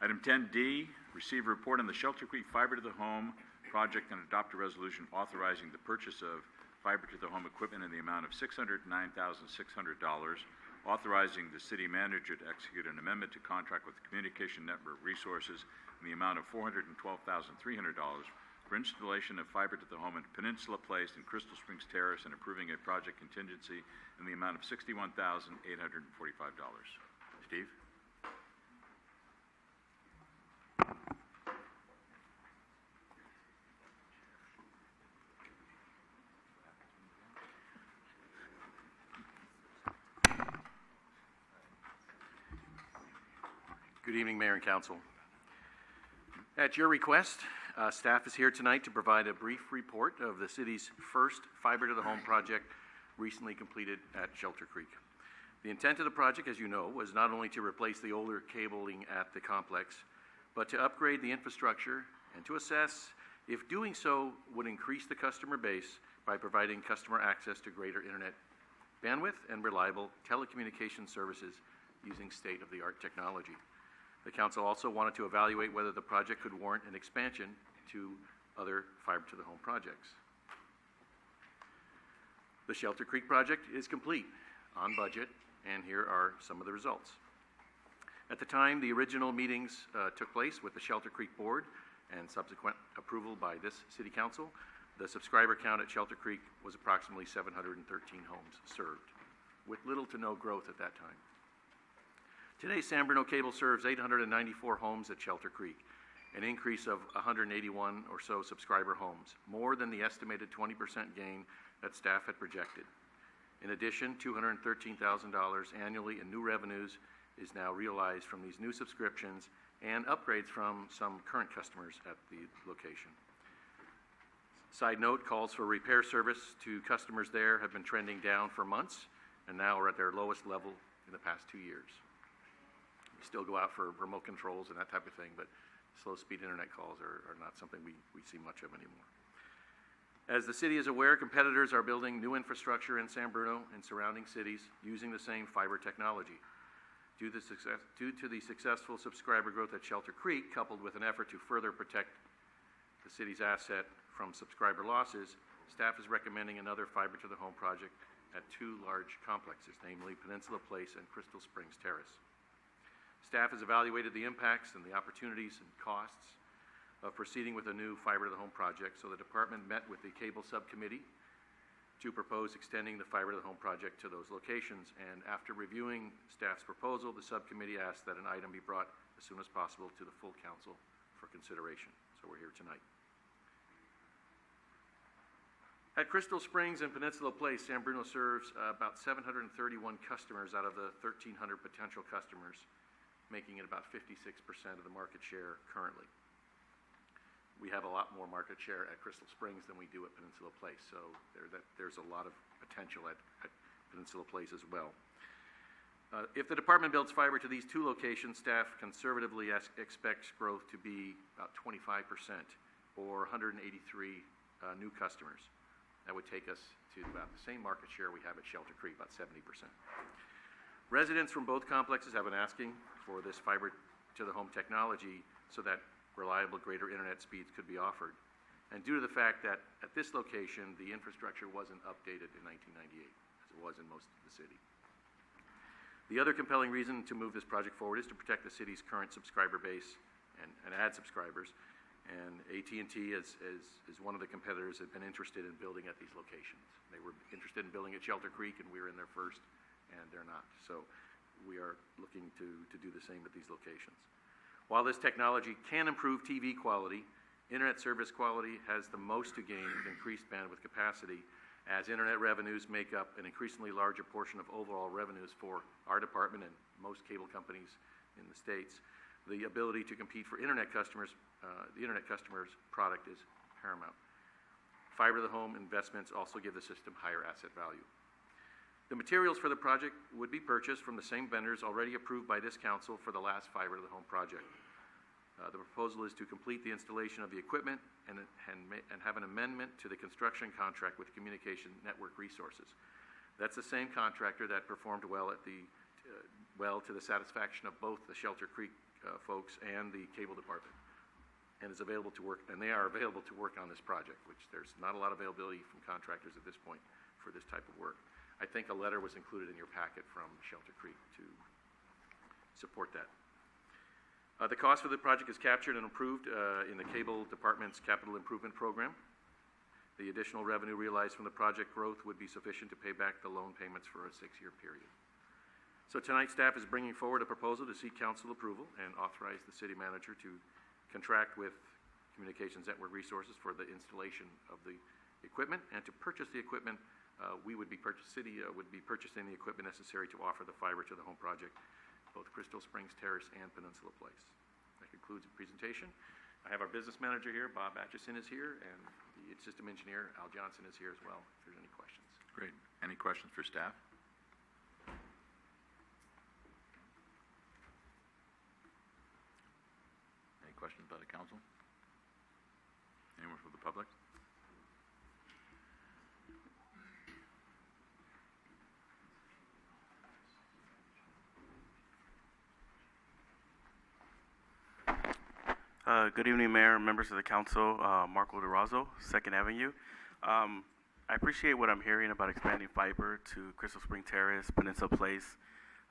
Item 10D, receive a report on the Shelter Creek Fiber to the Home project and adopt a resolution authorizing the purchase of fiber to the home equipment in the amount of $609,600, authorizing the city manager to execute an amendment to contract with Communication Network Resources in the amount of $412,300 for installation of fiber to the home in Peninsula Place and Crystal Springs Terrace, and approving a project contingency in the amount of $61,845. Steve? Good evening, Mayor and Council. At your request, staff is here tonight to provide a brief report of the city's first fiber-to-the-home project recently completed at Shelter Creek. The intent of the project, as you know, was not only to replace the older cabling at the complex, but to upgrade the infrastructure and to assess if doing so would increase the customer base by providing customer access to greater internet bandwidth and reliable telecommunication services using state-of-the-art technology. The Council also wanted to evaluate whether the project could warrant an expansion to other fiber-to-the-home projects. The Shelter Creek project is complete, on budget, and here are some of the results. At the time the original meetings took place with the Shelter Creek Board and subsequent approval by this City Council, the subscriber count at Shelter Creek was approximately 713 homes served, with little to no growth at that time. Today, San Bruno Cable serves 894 homes at Shelter Creek, an increase of 181 or so subscriber homes, more than the estimated 20% gain that staff had projected. In addition, $213,000 annually in new revenues is now realized from these new subscriptions and upgrades from some current customers at the location. Side note, calls for repair service to customers there have been trending down for months and now are at their lowest level in the past 2 years. We still go out for remote controls and that type of thing, but slow-speed internet calls are not something we see much of anymore. As the city is aware, competitors are building new infrastructure in San Bruno and surrounding cities using the same fiber technology. Due to the successful subscriber growth at Shelter Creek, coupled with an effort to further protect the city's asset from subscriber losses, staff is recommending another fiber-to-the-home project at two large complexes, namely Peninsula Place and Crystal Springs Terrace. Staff has evaluated the impacts and the opportunities and costs of proceeding with a new fiber-to-the-home project, so the department met with the Cable Subcommittee to propose extending the fiber-to-the-home project to those locations, and after reviewing staff's proposal, the subcommittee asked that an item be brought as soon as possible to the full council for consideration. So we're here tonight. At Crystal Springs and Peninsula Place, San Bruno serves about 731 customers out of the 1,300 potential customers, making it about 56% of the market share currently. We have a lot more market share at Crystal Springs than we do at Peninsula Place, so there's a lot of potential at Peninsula Place as well. If the department builds fiber to these two locations, staff conservatively expects growth to be about 25% or 183 new customers. That would take us to about the same market share we have at Shelter Creek, about 70%. Residents from both complexes have been asking for this fiber-to-the-home technology so that reliable greater internet speeds could be offered. And due to the fact that at this location, the infrastructure wasn't updated in 1998, as it was in most of the city. The other compelling reason to move this project forward is to protect the city's current subscriber base and add subscribers. And AT&T, as one of the competitors, had been interested in building at these locations. They were interested in building at Shelter Creek, and we were in there first, and they're not. So we are looking to do the same at these locations. While this technology can improve TV quality, internet service quality has the most to gain with increased bandwidth capacity, as internet revenues make up an increasingly larger portion of overall revenues for our department and most cable companies in the States. The ability to compete for internet customers, the internet customers' product is paramount. Fiber-to-the-home investments also give the system higher asset value. The materials for the project would be purchased from the same vendors already approved by this council for the last fiber-to-the-home project. The proposal is to complete the installation of the equipment and have an amendment to the construction contract with Communication Network Resources. That's the same contractor that performed well at to the satisfaction of both the Shelter Creek folks and the cable department, and is available to work, and they are available to work on this project, which there's not a lot of availability from contractors at this point for this type of work. I think a letter was included in your packet from Shelter Creek to support that. The cost for the project is captured and approved in the cable department's capital improvement program. The additional revenue realized from the project growth would be sufficient to pay back the loan payments for a 6-year period. So tonight, staff is bringing forward a proposal to seek council approval and authorize the city manager to contract with Communications Network Resources for the installation of the equipment, and to purchase the equipment. City would be purchasing the equipment necessary to offer the fiber to the home project, both Crystal Springs Terrace and Peninsula Place. That concludes the presentation. I have our business manager here, Bob Atchison is here, and the system engineer, Al Johnson, is here as well, if there's any questions. Great. Any questions for staff? Any questions by the council? Anyone from the public? Good evening, Mayor, members of the council. Marco Durazo, 2nd Avenue. I appreciate what I'm hearing about expanding fiber to Crystal Spring Terrace, Peninsula Place.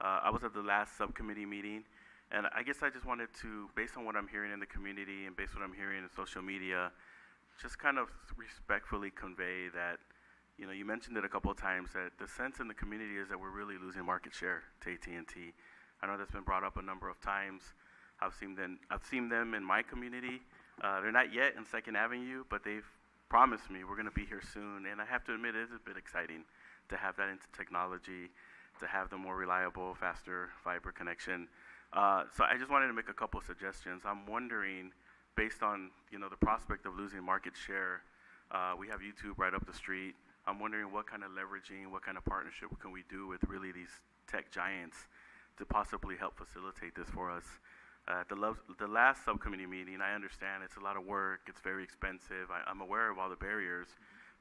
I was at the last subcommittee meeting, and I guess I just wanted to, based on what I'm hearing in the community and based on what I'm hearing in social media, just kind of respectfully convey that, you know, you mentioned it a couple of times, that the sense in the community is that we're really losing market share to AT&T. I know that's been brought up a number of times. I've seen them in my community. They're not yet in 2nd Avenue, but they've promised me we're going to be here soon. And I have to admit, it is a bit exciting to have that into technology, to have the more reliable, faster fiber connection. So I just wanted to make a couple of suggestions. I'm wondering, based on the prospect of losing market share, we have YouTube right up the street. I'm wondering what kind of leveraging, what kind of partnership can we do with really these tech giants to possibly help facilitate this for us. The last subcommittee meeting, I understand it's a lot of work, it's very expensive, I'm aware of all the barriers,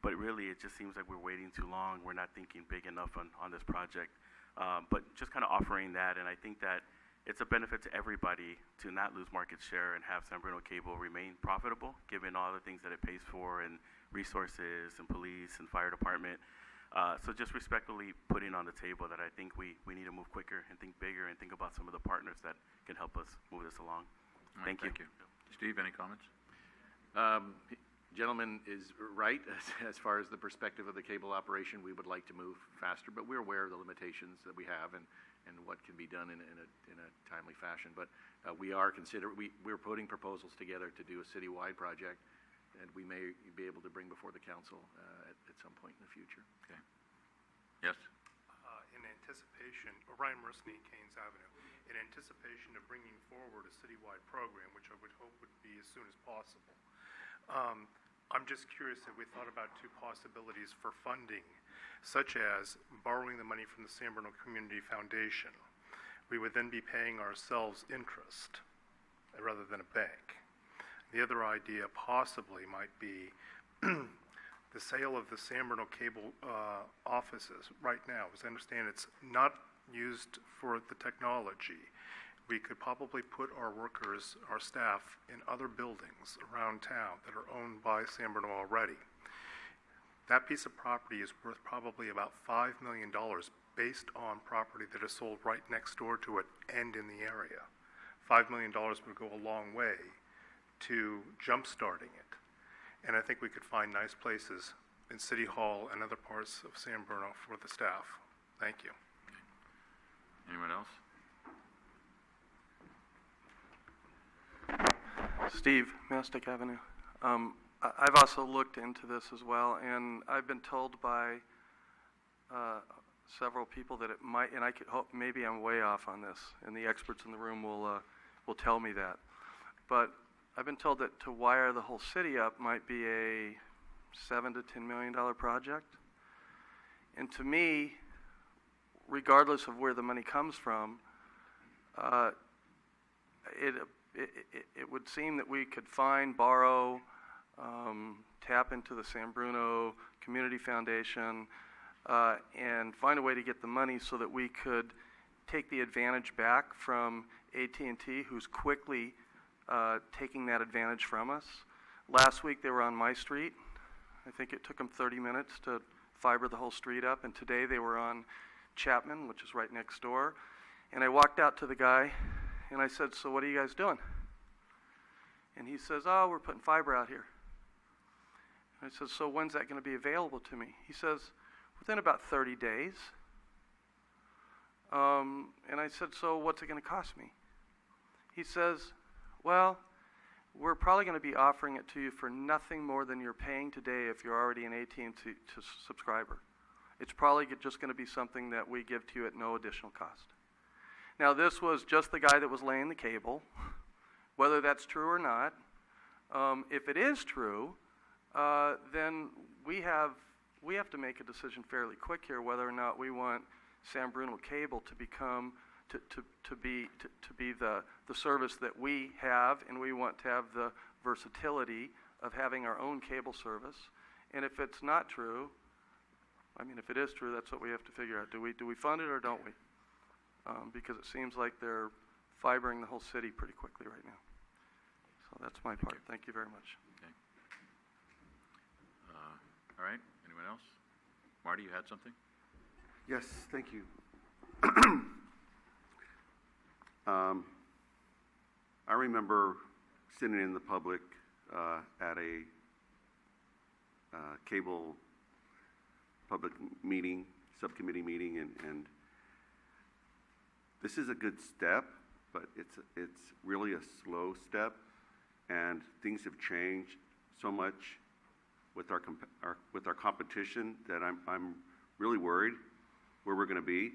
but really it just seems like we're waiting too long, we're not thinking big enough on this project. But just kind of offering that, and I think that it's a benefit to everybody to not lose market share and have San Bruno Cable remain profitable, given all the things that it pays for, and resources, and police, and fire department. So just respectfully putting on the table that I think we need to move quicker and think bigger and think about some of the partners that can help us move this along. Right, thank you. Steve, any comments? Gentleman is right as far as the perspective of the cable operation. We would like to move faster, but we're aware of the limitations that we have and what can be done in a timely fashion. But we're putting proposals together to do a citywide project, and we may be able to bring before the council at some point in the future. Okay. Yes? In anticipation, Ryan Mersney, Keynes Avenue, in anticipation of bringing forward a citywide program, which I would hope would be as soon as possible, I'm just curious if we thought about two possibilities for funding, such as borrowing the money from the San Bruno Community Foundation. We would then be paying ourselves interest rather than a bank. The other idea possibly might be the sale of the San Bruno Cable offices right now. As I understand, it's not used for the technology. We could probably put our workers, our staff, in other buildings around town that are owned by San Bruno already. That piece of property is worth probably about $5 million based on property that is sold right next door to it and in the area. $5 million would go a long way to jump-starting it. And I think we could find nice places in City Hall and other parts of San Bruno for the staff. Thank you. Anyone else? Steve, Mastic Avenue. I've also looked into this as well, and I've been told by several people that it might, and I could hope maybe I'm way off on this, and the experts in the room will tell me that. But I've been told that to wire the whole city up might be a $7 to $10 million project. And to me, regardless of where the money comes from, it would seem that we could borrow, tap into the San Bruno Community Foundation, and find a way to get the money so that we could take the advantage back from AT&T, who's quickly taking that advantage from us. Last week, they were on my street. I think it took them 30 minutes to fiber the whole street up, and today they were on Chapman, which is right next door. And I walked out to the guy, and I said, "So what are you guys doing?" And he says, "Oh, we're putting fiber out here." And I said, "So when's that going to be available to me?" He says, "Within about 30 days. And I said, "So what's it going to cost me?" He says, "Well, we're probably going to be offering it to you for nothing more than you're paying today if you're already an AT&T subscriber. It's probably just going to be something that we give to you at no additional cost." Now, this was just the guy that was laying the cable. Whether that's true or not, if it is true, then we have to make a decision fairly quick here whether or not we want San Bruno Cable to become to be the service that we have, and we want to have the versatility of having our own cable service. And if it's not true, I mean, if it is true, that's what we have to figure out. Do we fund it or don't we? Because it seems like they're fibering the whole city pretty quickly right now. So that's my part. Thank you very much. Okay. All right, anyone else? Marty, you had something? Yes, thank you. I remember sitting in the public at a cable public meeting, subcommittee meeting, and this is a good step, but it's really a slow step, and things have changed so much with our competition that I'm really worried where we're going to be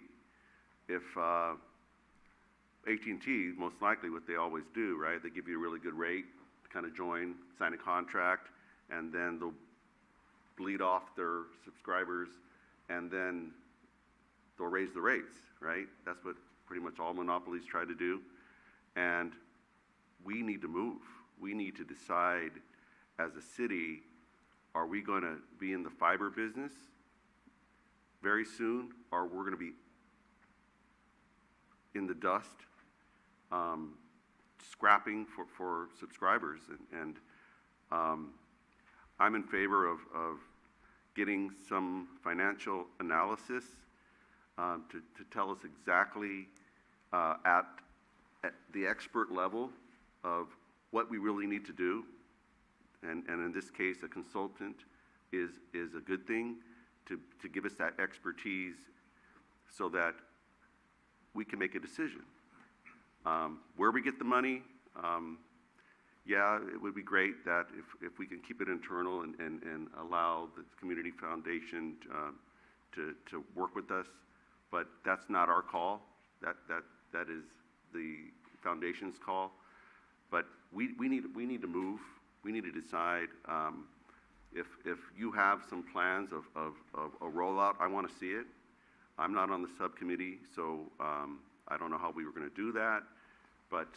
if AT&T, most likely what they always do, right? They give you a really good rate to kind of join, sign a contract, and then they'll bleed off their subscribers, and then they'll raise the rates, right? That's what pretty much all monopolies try to do. And we need to move. We need to decide as a city, are we going to be in the fiber business very soon, or we're going to be in the dust, scrapping for subscribers. And I'm in favor of getting some financial analysis to tell us exactly at the expert level of what we really need to do. And in this case, a consultant is a good thing to give us that expertise so that we can make a decision. Where we get the money, yeah, it would be great that if we can keep it internal and allow the community foundation to work with us, but that's not our call. That is the foundation's call. But we need to move. We need to decide if you have some plans of a rollout. I want to see it. I'm not on the subcommittee, so I don't know how we were going to do that. But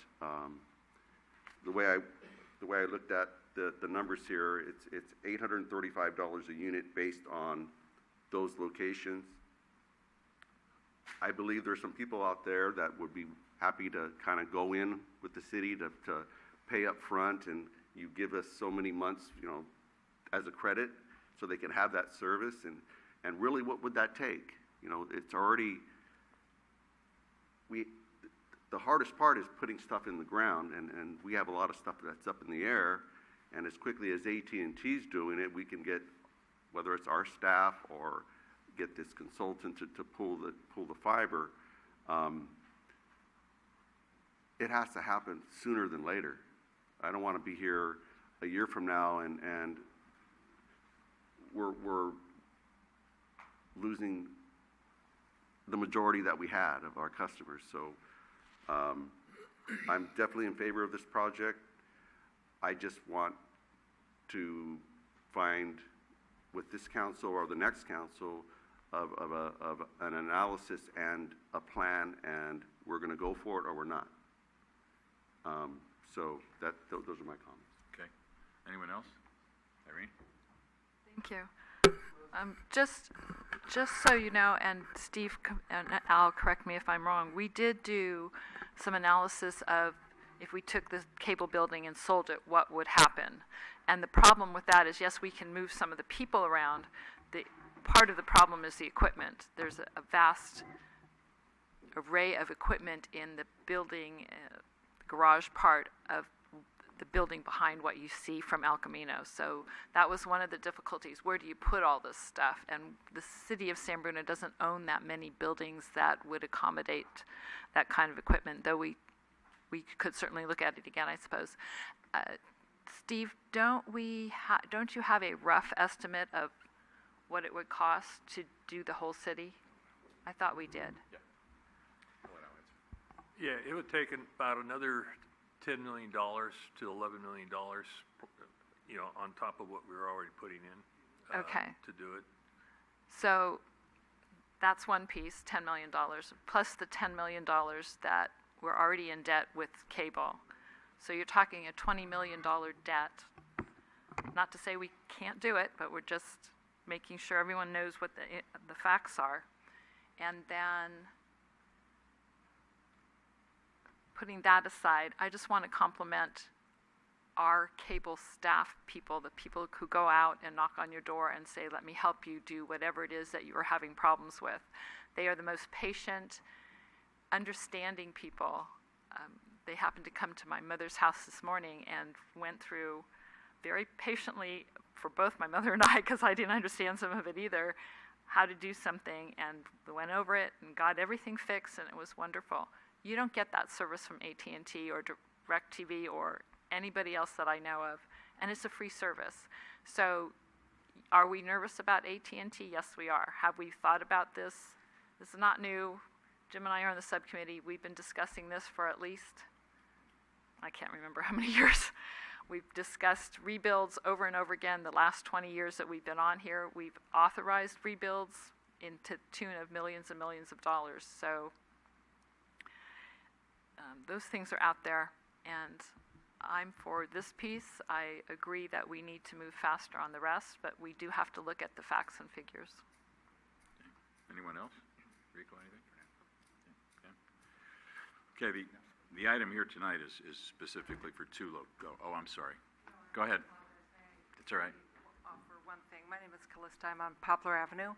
the way I looked at the numbers here, it's $835 a unit based on those locations. I believe there's some people out there that would be happy to kind of go in with the city to pay up front, and you give us so many months, as a credit, so they can have that service. And really, what would that take? It's already, the hardest part is putting stuff in the ground, and we have a lot of stuff that's up in the air, and as quickly as AT&T's doing it, we can get, whether it's our staff or get this consultant to pull the fiber. It has to happen sooner than later. I don't want to be here a year from now and we're losing the majority that we had of our customers. So I'm definitely in favor of this project. I just want to find with this council or the next council of an analysis and a plan, and we're going to go for it or we're not. So those are my comments. Okay. Anyone else? Irene? Thank you. Just so you know, and Steve and Al, correct me if I'm wrong, we did do some analysis of if we took the cable building and sold it, what would happen? And the problem with that is, yes, we can move some of the people around. The part of the problem is the equipment. There's a vast array of equipment in the building, garage part of the building behind what you see from El Camino. So that was one of the difficulties. Where do you put all this stuff? And the city of San Bruno doesn't own that many buildings that would accommodate that kind of equipment, though we could certainly look at it again, I suppose. Steve, don't you have a rough estimate of what it would cost to do the whole city? I thought we did. Yeah, it would take about another $10 million to $11 million, on top of what we were already putting in. Okay. To do it. So that's one piece, $10 million, plus the $10 million that we're already in debt with cable. So you're talking a $20 million debt. Not to say we can't do it, but we're just making sure everyone knows what the facts are. And then putting that aside, I just want to compliment our cable staff people, the people who go out and knock on your door and say, let me help you do whatever it is that you are having problems with. They are the most patient, understanding people. They happened to come to my mother's house this morning and went through very patiently, for both my mother and I, because I didn't understand some of it either, how to do something, and we went over it and got everything fixed, and it was wonderful. You don't get that service from AT&T or DirecTV or anybody else that I know of, and it's a free service. So are we nervous about AT&T? Yes, we are. Have we thought about this? This is not new. Jim and I are on the subcommittee. We've been discussing this for at least, I can't remember how many years. We've discussed rebuilds over and over again the last 20 years that we've been on here. We've authorized rebuilds into tune of millions and millions of dollars. So those things are out there, and I'm for this piece. I agree that we need to move faster on the rest, but we do have to look at the facts and figures. Anyone else? Rico, anything? Okay, the item here tonight is specifically for oh, I'm sorry. Go ahead. It's all right. Offer one thing. My name is Callista. I'm on Poplar Avenue.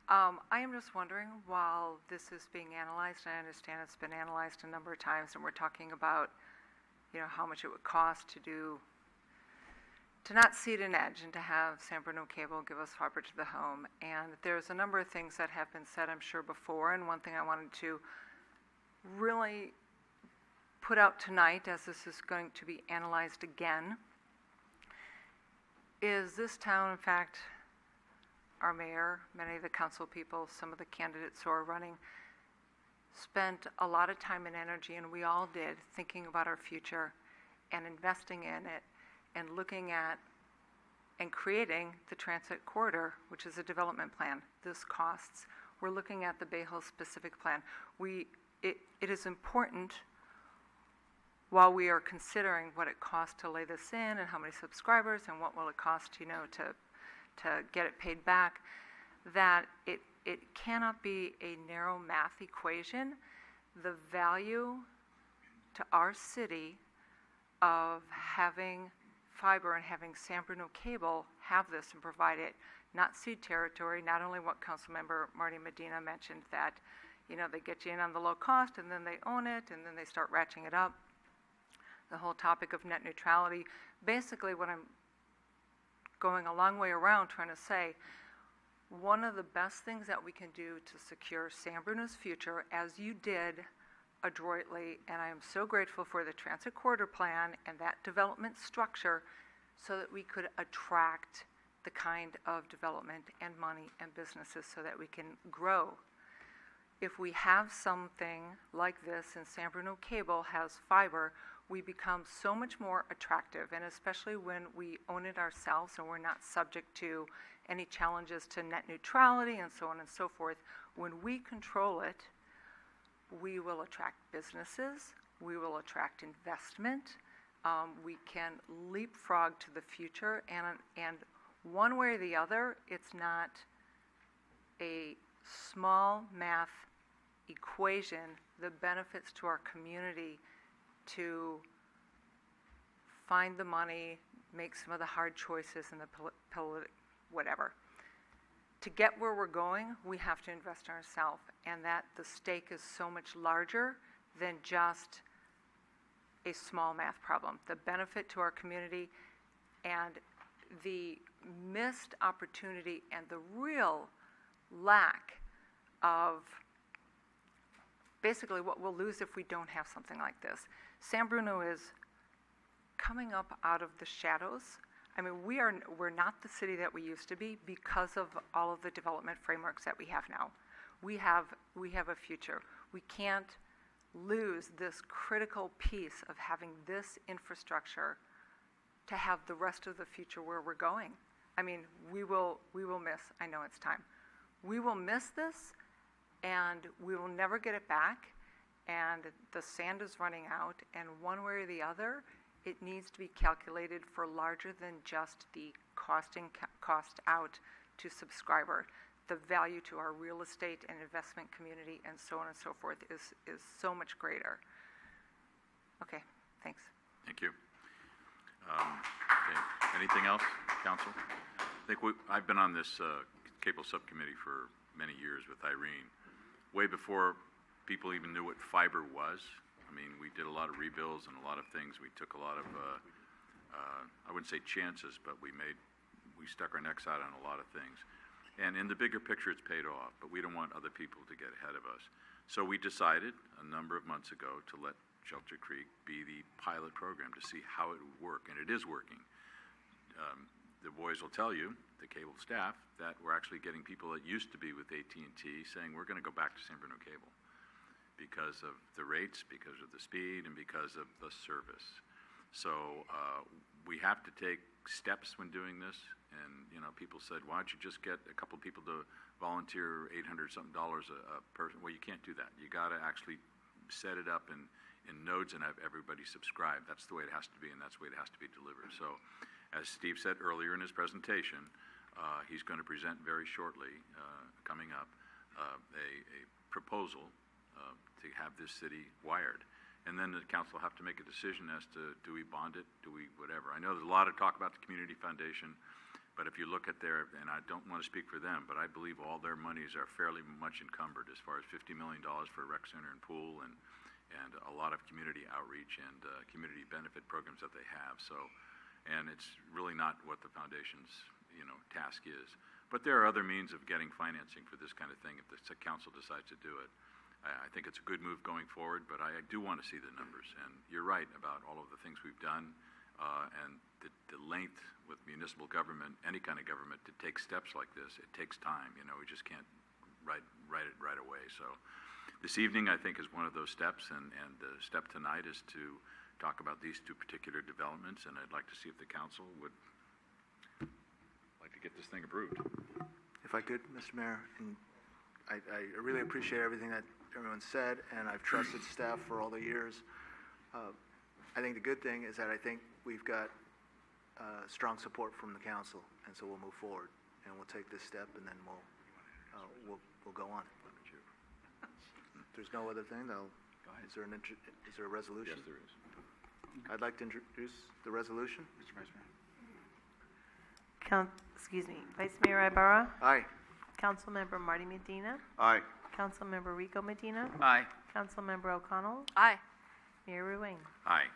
I am just wondering, while this is being analyzed, and I understand it's been analyzed a number of times, and we're talking about, how much it would cost to not cede an edge and to have San Bruno Cable give us fiber to the home. And there's a number of things that have been said, I'm sure, before, and one thing I wanted to really put out tonight, as this is going to be analyzed again, is this town, in fact, our mayor, many of the council people, some of the candidates who are running, spent a lot of time and energy, and we all did, thinking about our future and investing in it and looking at and creating the transit corridor, which is a development plan. This costs. We're looking at the Bay Hill specific plan. It is important, while we are considering what it costs to lay this in and how many subscribers and what will it cost, to get it paid back, that it cannot be a narrow math equation. The value to our city of having fiber and having San Bruno Cable have this and provide it, not cede territory, not only what Councilmember Marty Medina mentioned, that they get you in on the low cost and then they own it and then they start ratcheting it up. The whole topic of net neutrality, basically what I'm going a long way around trying to say, one of the best things that we can do to secure San Bruno's future, as you did adroitly, and I am so grateful for the transit corridor plan and that development structure, so that we could attract the kind of development and money and businesses so that we can grow. If we have something like this and San Bruno Cable has fiber, we become so much more attractive, and especially when we own it ourselves and we're not subject to any challenges to net neutrality and so on and so forth. When we control it, we will attract businesses, we will attract investment, we can leapfrog to the future, and one way or the other, it's not a small math equation, the benefits to our community to find the money, make some of the hard choices in the whatever. To get where we're going, we have to invest in ourselves, and that the stake is so much larger than just a small math problem. The benefit to our community and the missed opportunity and the real lack of basically what we'll lose if we don't have something like this. San Bruno is coming up out of the shadows. I mean, we're not the city that we used to be because of all of the development frameworks that we have now. We have a future. We can't lose this critical piece of having this infrastructure to have the rest of the future where we're going. I mean, we will miss, I know it's time. We will miss this, and we will never get it back, and the sand is running out, and one way or the other, it needs to be calculated for larger than just the cost out to subscriber. The value to our real estate and investment community and so on and so forth is so much greater. Okay, thanks. Thank you. Okay. Anything else, council? I've been on this cable subcommittee for many years with Irene, way before people even knew what fiber was. I mean, we did a lot of rebuilds and a lot of things. We took a lot of, I wouldn't say chances, but we stuck our necks out on a lot of things. And in the bigger picture, it's paid off, but we don't want other people to get ahead of us. So we decided a number of months ago to let Shelter Creek be the pilot program to see how it would work, and it is working. The boys will tell you, the cable staff, that we're actually getting people that used to be with AT&T saying we're going to go back to San Bruno Cable because of the rates, because of the speed, and because of the service. So we have to take steps when doing this, and people said, why don't you just get a couple people to volunteer $800-something a person? Well, you can't do that. You got to actually set it up in nodes and have everybody subscribe. That's the way it has to be, and that's the way it has to be delivered. So as Steve said earlier in his presentation, he's going to present very shortly, coming up, a proposal to have this city wired. And then the council will have to make a decision as to, do we bond it, do we whatever. I know there's a lot of talk about the community foundation, but if you look at their, and I don't want to speak for them, but I believe all their monies are fairly much encumbered as far as $50 million for a rec center and pool and a lot of community outreach and community benefit programs that they have. So, and it's really not what the foundation's task is. But there are other means of getting financing for this kind of thing if the council decides to do it. I think it's a good move going forward, but I do want to see the numbers. And you're right about all of the things we've done and the length with municipal government, any kind of government, to take steps like this. It takes time. We just can't write it right away. So this evening, I think, is one of those steps, and the step tonight is to talk about these two particular developments, and I'd like to see if the council would like to get this thing approved. If I could, Mr. Mayor, and I really appreciate everything that everyone said, and I've trusted staff for all the years. I think the good thing is that I think we've got strong support from the council, and so we'll move forward, and we'll take this step, and then we'll go on. If there's no other thing, though, is there a resolution? Yes, there is. I'd like to introduce the resolution. Mr. Vice Mayor. Vice Mayor Ibarra, Aye. Councilmember Marty Medina, Aye. Councilmember Rico Medina, Aye. Councilmember O'Connell, Aye. Mayor Ruane. Aye.